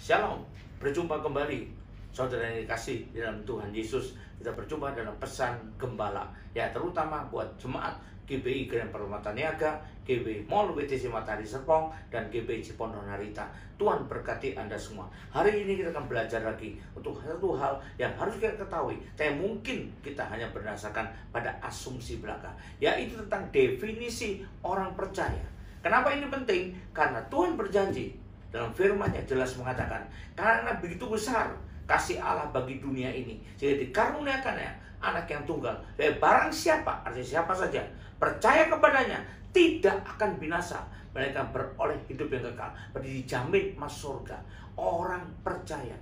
Shalom, berjumpa kembali saudara yang dikasih di dalam Tuhan Yesus. Kita berjumpa dalam pesan gembala, ya, terutama buat jemaat GBI Grand Permata Niaga, GBI Mall WTC Matahari Serpong, dan GBI Cipondo Narita. Tuhan berkati Anda semua. Hari ini kita akan belajar lagi untuk satu hal yang harus kita ketahui, tapi mungkin kita hanya berdasarkan pada asumsi belaka, yaitu tentang definisi orang percaya. Kenapa ini penting? Karena Tuhan berjanji dalam firman-Nya jelas mengatakan, karena begitu besar kasih Allah bagi dunia ini, sehingga dikaruniakannya anak yang tunggal. Dan barang siapa, artinya siapa saja, percaya kepadanya, tidak akan binasa, mereka beroleh hidup yang kekal. Berarti dijamin masuk surga. Orang percaya.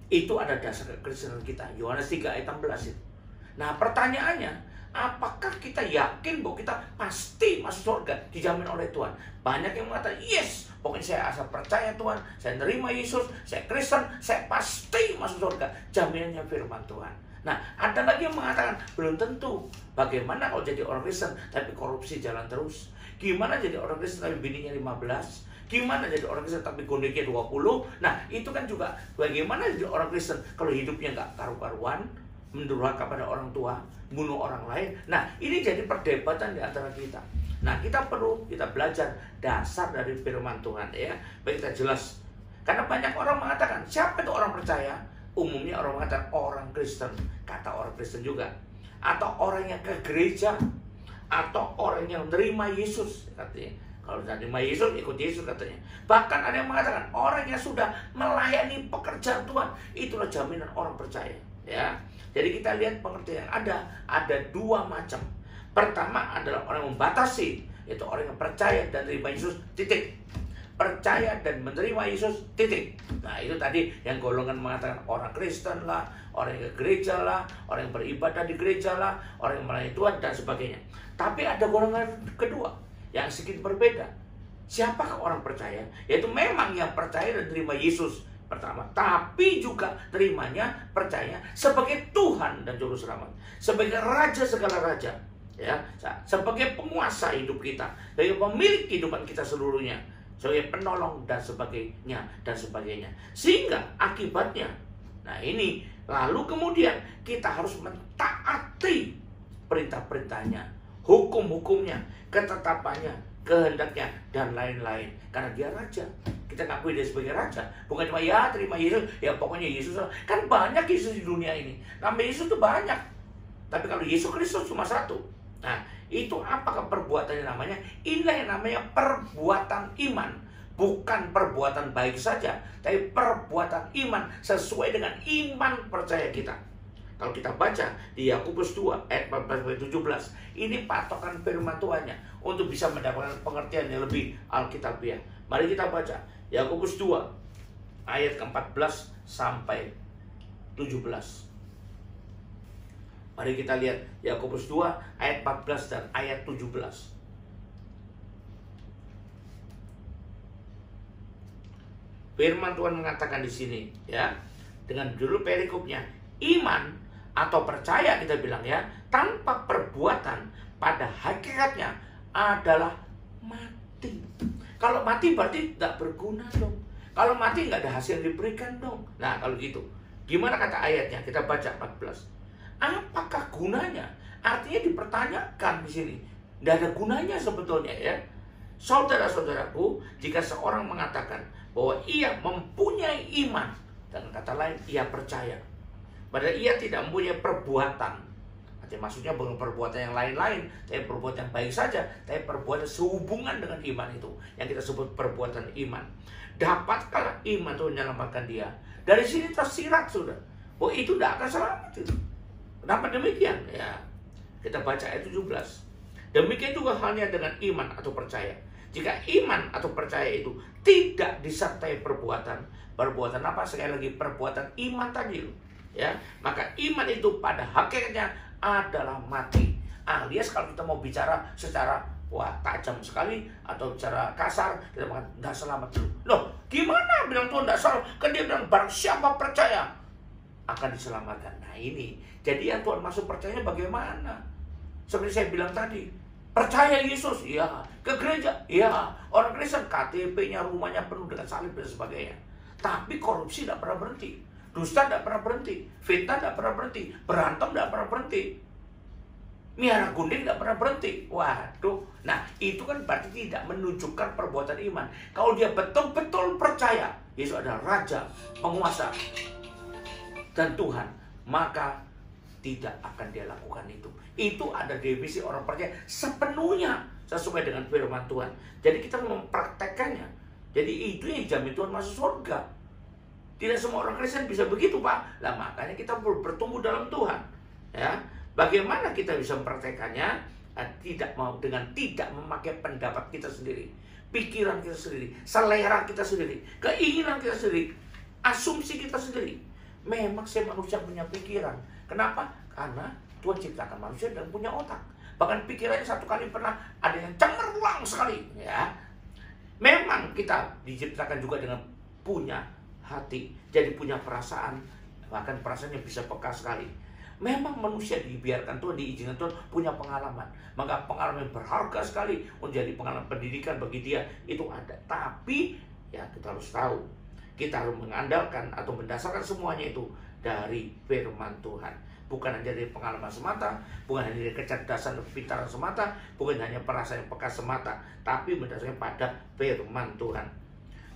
Itu ada dasar kekristenan kita. Yohanes 3 ayat 16 itu. Nah, pertanyaannya, apakah kita yakin bahwa kita pasti masuk surga, dijamin oleh Tuhan? Banyak yang mengatakan, yes, pokoknya saya asal percaya Tuhan, saya nerima Yesus, saya Kristen, saya pasti masuk surga. Jaminannya firman Tuhan. Nah, ada lagi yang mengatakan, belum tentu. Bagaimana kalau jadi orang Kristen tapi korupsi jalan terus? Gimana jadi orang Kristen tapi bininya 15? Gimana jadi orang Kristen tapi gondeknya 20? Nah, itu kan juga bagaimana jadi orang Kristen kalau hidupnya nggak karu-karuan, mendurhaka pada orang tua, bunuh orang lain. Nah, ini jadi perdebatan di antara kita. Nah, kita belajar dasar dari firman Tuhan, ya. Baik, kita jelas. Karena banyak orang mengatakan, siapa itu orang percaya? Umumnya orang mengatakan orang Kristen, kata orang Kristen juga, atau orang yang ke gereja, atau orang yang menerima Yesus, katanya. Kalau sudah menerima Yesus, ikut Yesus, katanya. Bahkan ada yang mengatakan orang yang sudah melayani pekerjaan Tuhan, itulah jaminan orang percaya, ya. Jadi kita lihat pengertian yang ada dua macam. Pertama adalah orang yang membatasi, yaitu orang yang percaya dan menerima Yesus, titik. Percaya dan menerima Yesus, titik. Nah, itu tadi yang golongan mengatakan orang Kristen lah, orang yang ke gereja lah, orang yang beribadah di gereja lah, orang yang melayani Tuhan dan sebagainya. Tapi ada golongan kedua yang sedikit berbeda. Siapakah orang percaya? Yaitu memang yang percaya dan menerima Yesus pertama, tapi juga terimanya, percaya sebagai Tuhan dan Juru Selamat, sebagai Raja segala raja, ya, sebagai penguasa hidup kita, sebagai pemilik kehidupan kita seluruhnya, sebagai penolong dan sebagainya. Sehingga akibatnya, nah ini, lalu kemudian kita harus mentaati perintah-perintahnya, hukum-hukumnya, ketetapannya, kehendaknya, dan lain-lain. Karena dia raja, kita ngakui dia sebagai raja. Bukan cuma ya terima Yesus, ya pokoknya Yesus. Kan banyak Yesus di dunia ini, nama Yesus itu banyak. Tapi kalau Yesus Kristus cuma satu. Nah, itu apakah perbuatannya namanya? Inilah yang namanya perbuatan iman. Bukan perbuatan baik saja, tapi perbuatan iman sesuai dengan iman percaya kita. Kalau kita baca di Yakobus 2 ayat 14-17, ini patokan firman Tuhannya untuk bisa mendapatkan pengertian yang lebih alkitabiah. Mari kita baca Yakobus 2 ayat ke-14 sampai 17. Mari kita lihat Yakobus 2 ayat 14 dan ayat 17. Firman Tuhan mengatakan di sini, ya, dengan judul perikopnya, iman atau percaya, kita bilang, ya, tanpa perbuatan pada hakikatnya adalah mati. Kalau mati berarti tidak berguna dong. Kalau mati nggak ada hasil yang diberikan dong. Nah, kalau gitu, gimana kata ayatnya? Kita baca 14. Apakah gunanya? Artinya dipertanyakan di sini. Tidak ada gunanya sebetulnya, ya. Saudara-saudaraku, jika seorang mengatakan bahwa ia mempunyai iman, dengan kata lain, ia percaya, padahal ia tidak mempunyai perbuatan. Artinya maksudnya bukan perbuatan yang lain-lain, tapi perbuatan yang baik saja, tapi perbuatan sehubungan dengan iman itu, yang kita sebut perbuatan iman. Dapatkah iman itu menyelamatkan dia? Dari sini tersirat sudah, bahwa itu tidak akan selamat itu. Kenapa demikian? Ya, kita baca ayat 17. Demikian juga halnya dengan iman atau percaya. Jika iman atau percaya itu tidak disertai perbuatan, perbuatan apa? Sekali lagi, perbuatan iman tadi, ya, maka iman itu pada hakikatnya adalah mati. Alias kalau kita mau bicara secara tajam sekali atau bicara kasar, kita mengatakan nggak selamat dulu. Loh, gimana bilang Tuhan nggak selamat? Kan dia bilang barang siapa percaya akan diselamatkan. Nah ini, jadi yang Tuhan masuk percayanya bagaimana? Seperti saya bilang tadi, percaya Yesus, iya. Ke gereja, iya. Orang Kristen, KTP-nya, rumahnya penuh dengan salib dan sebagainya. Tapi korupsi tidak pernah berhenti, dusta tidak pernah berhenti, fitnah tidak pernah berhenti, berantem tidak pernah berhenti, miara gunting tidak pernah berhenti. Waduh, nah itu kan berarti tidak menunjukkan perbuatan iman. Kalau dia betul-betul percaya Yesus adalah Raja, Penguasa, dan Tuhan, maka tidak akan dia lakukan itu. Itu ada definisi orang percaya sepenuhnya sesuai dengan firman Tuhan. Jadi kita mempraktekkannya. Jadi itu yang jamin Tuhan masuk surga. Tidak semua orang Kristen bisa begitu, Pak. Lah makanya kita bertumbuh dalam Tuhan. Ya, bagaimana kita bisa mempraktekannya? Tidak mau dengan tidak memakai pendapat kita sendiri, pikiran kita sendiri, selera kita sendiri, keinginan kita sendiri, asumsi kita sendiri. Memang saya manusia punya pikiran. Kenapa? Karena Tuhan ciptakan manusia dan punya otak. Bahkan pikirannya satu kali pernah ada yang cemerlang sekali. Ya, memang kita diciptakan juga dengan punya hati, jadi punya perasaan, bahkan perasaannya bisa peka sekali. Memang manusia dibiarkan Tuhan, diizinkan Tuhan punya pengalaman. Maka pengalaman yang berharga sekali menjadi pengalaman pendidikan bagi dia itu ada. Tapi ya kita harus tahu, kita harus mengandalkan atau mendasarkan semuanya itu dari firman Tuhan. Bukan hanya dari pengalaman semata, bukan hanya dari kecerdasan dan kepintaran semata, bukan hanya perasaan yang peka semata, tapi mendasarkan pada firman Tuhan.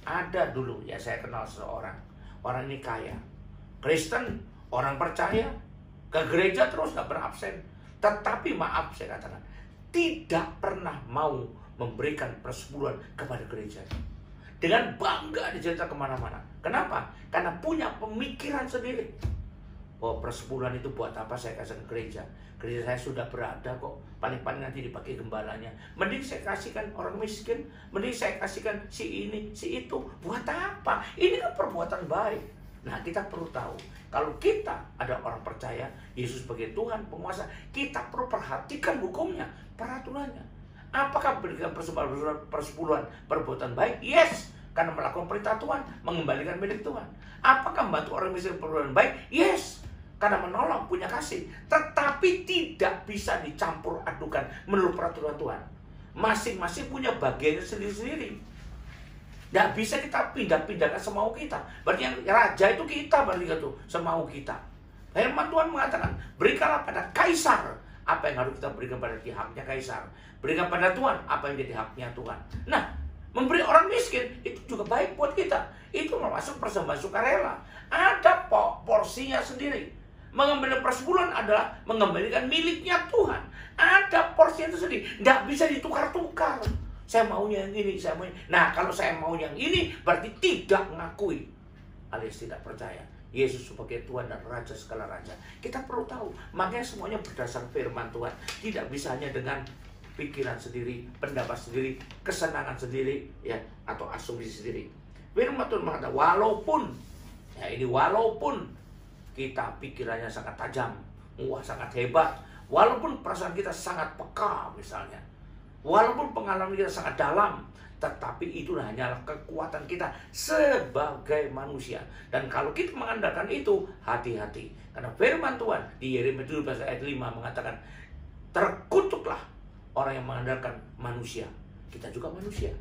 Ada dulu ya saya kenal seorang, orang ini kaya, Kristen, orang percaya, ke gereja terus gak berabsen. Tetapi maaf saya katakan, tidak pernah mau memberikan persepuluhan kepada gereja. Dengan bangga dicerita kemana-mana. Kenapa? Karena punya pemikiran sendiri. Oh, persepuluhan itu buat apa saya kasih ke gereja? Gereja saya sudah berada kok. Paling-paling nanti dipakai gembalanya. Mending saya kasihkan orang miskin. Mending saya kasihkan si ini, si itu. Buat apa? Ini kan perbuatan baik. Nah, kita perlu tahu, kalau kita ada orang percaya Yesus sebagai Tuhan, Penguasa, kita perlu perhatikan hukumnya, peraturannya. Apakah berikan persepuluhan perbuatan baik? Yes, karena melakukan perintah Tuhan, mengembalikan milik Tuhan. Apakah membantu orang miskin perbuatan baik? Yes, karena menolong, punya kasih. Tetapi tidak bisa dicampur adukan menurut peraturan Tuhan. Masing-masing punya bagiannya sendiri-sendiri. Tidak bisa kita pindah-pindahkan semau kita. Berarti yang raja itu kita, berarti itu semau kita. Firman Tuhan mengatakan, berikanlah pada Kaisar apa yang harus kita berikan pada haknya Kaisar. Berikan pada Tuhan apa yang jadi haknya Tuhan. Nah, memberi orang miskin itu juga baik buat kita. Itu termasuk persembahan sukarela. Ada porsinya sendiri. Mengembalikan persepuluhan adalah mengembalikan miliknya Tuhan. Ada porsinya itu sendiri. Tidak bisa ditukar-tukar. Saya maunya yang ini, saya maunya. Nah, kalau saya mau yang ini, berarti tidak mengakui alias tidak percaya Yesus sebagai Tuhan dan Raja segala raja. Kita perlu tahu, makanya semuanya berdasar firman Tuhan. Tidak bisa hanya dengan pikiran sendiri, pendapat sendiri, kesenangan sendiri, ya, atau asumsi sendiri. Firman Tuhan mengatakan, walaupun kita pikirannya sangat tajam, sangat hebat, walaupun perasaan kita sangat peka misalnya, walaupun pengalaman kita sangat dalam, tetapi itulah hanyalah kekuatan kita sebagai manusia. Dan kalau kita mengandalkan itu, hati-hati. Karena firman Tuhan di Yeremia 17 ayat 5 mengatakan, terkutuklah orang yang mengandalkan manusia. Kita juga manusia.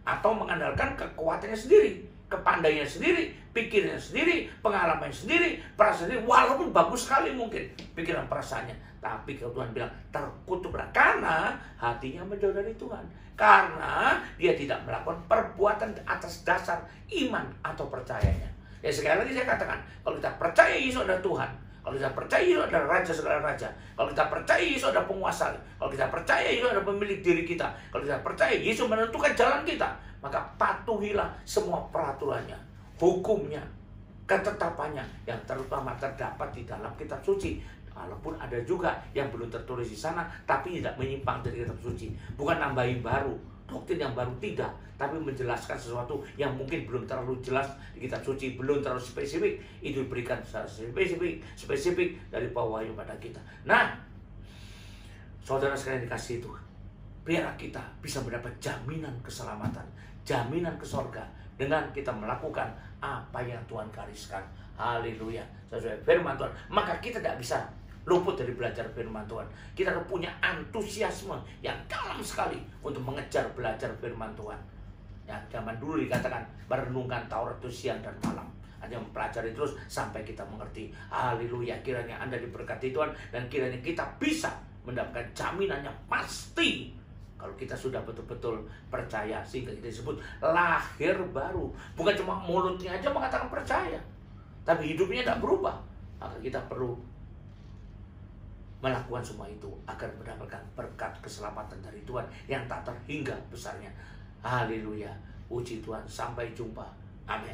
Atau mengandalkan kekuatannya sendiri, kepandainya sendiri, pikirnya sendiri, pengalamannya sendiri, perasaan sendiri. Walaupun bagus sekali mungkin pikiran perasaannya, tapi kalau Tuhan bilang terkutuklah karena hatinya menjauh dari Tuhan. Karena dia tidak melakukan perbuatan atas dasar iman atau percayanya. Ya sekali lagi saya katakan, kalau kita percaya Yesus adalah Tuhan, kalau kita percaya Yesus adalah Raja segala raja, kalau kita percaya Yesus adalah penguasa, kalau kita percaya Yesus adalah pemilik diri kita, kalau kita percaya Yesus menentukan jalan kita, maka patuhilah semua peraturannya, hukumnya, ketetapannya yang terutama terdapat di dalam kitab suci. Walaupun ada juga yang belum tertulis di sana, tapi tidak menyimpang dari kitab suci. Bukan nambahin baru, doktrin yang baru, tidak, tapi menjelaskan sesuatu yang mungkin belum terlalu jelas di kitab suci, belum terlalu spesifik. Itu diberikan secara spesifik dari Wahyu pada kita. Nah, saudara sekalian dikasih Tuhan, biarlah kita bisa mendapat jaminan keselamatan, jaminan ke surga dengan kita melakukan apa yang Tuhan gariskan. Haleluya. Sesuai firman Tuhan. Maka kita tidak bisa luput dari belajar firman Tuhan. Kita harus punya antusiasme yang dalam sekali untuk mengejar belajar firman Tuhan. Ya, zaman dulu dikatakan merenungkan Taurat itu siang dan malam. Hanya mempelajari terus sampai kita mengerti. Haleluya, kiranya Anda diberkati Tuhan, dan kiranya kita bisa mendapatkan jaminannya pasti kalau kita sudah betul-betul percaya, sehingga kita disebut lahir baru. Bukan cuma mulutnya aja mengatakan percaya, tapi hidupnya tidak berubah. Maka kita perlu melakukan semua itu agar mendapatkan berkat keselamatan dari Tuhan yang tak terhingga besarnya. Haleluya, puji Tuhan. Sampai jumpa. Amin.